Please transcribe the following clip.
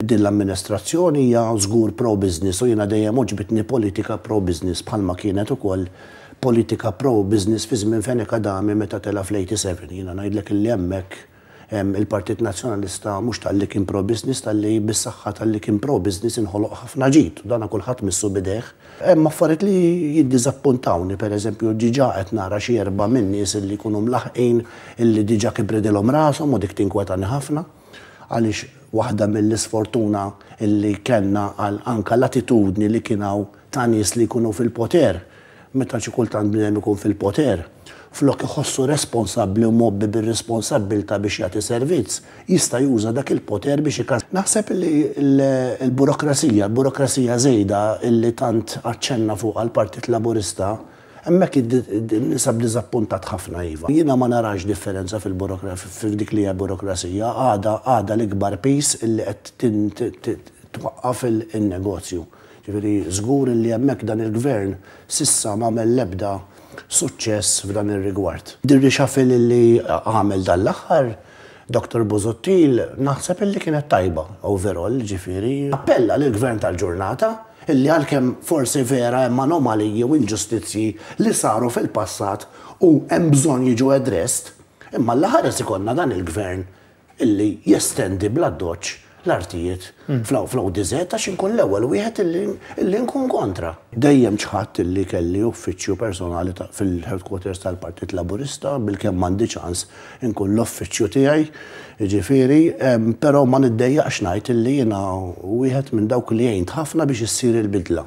Din l-amministrazzjoni hija żgur pro-business u jiena dejjem oġbitni politika pro-business bħalma kienet ukoll politika pro-business fi żmien Feni Kadami meta tela fl-87. Jiena ngħidlek illi hemmhekk il-Partit Nazzjonalista mhux tal-li kien pro-business, tal-li bis-saħħa tal-li kien pro-business inħoloq ħafna ġid. Dana kulħadd missu bideħ. Hemm affarijiet li jiddiżappuntawni, pereżempju diġà qed nara xi erba' min nies illi jkunu mlaħqin illi diġà kibridilhom rashom u dik tinkwetani ħafna għaliex waħda mill-isfortuna illi kellna għal anke l-attitudni li kienu ta' nies li jkunu fil-poter. Meta xi kultant bniedem ikun fil-poter, flok iħossu responsabbli u mobbi bir-responsabbilta biex jagħti servizz, jista' juża dak il-poter biex ikas. Naħseb li l-burokrazija żejda illi tant aċċenna fuq għall-Partit Laburista, hemmhekk nisab diżappuntat ħafna iva. Jiena ma narax differenza fil-dik li hija burokrazija, għada l-ikbar pis illi qed twaqqaf il-negozju. Ġifieri żgur illi hemmhekk dan il-gvern s'issa m'għamel l-ebda suċċess f'dan ir-rigward. Dir-rixafil li għamel dan l-aħħar Dr. Busuttil naħseb illi kienet tajba overall, ġifieri. Appella lill-Gvern tal-ġurnata illi għalkemm forsi vera hemm anomaliji u inġustizzji li saru fil-passat u hemm bżonn jiġu addressed, imma l-ħares ikollna dan il-Gvern illi jestendi bla doċċ l-artijiet fl-awdizet għax inkun l-ewwel wieħed illi nkun kontra. Dejjem ċħadd illi kelli uffiċċju personali fil-headquarters tal-Partit Laburista bilkemm m'għandi ċans inkun l-uffiċċju tiegħi, jiġifieri, però ma niddejjaqx ngħid illi jiena wieħed minn dawk li jgħint ħafna biex issir il-bidla.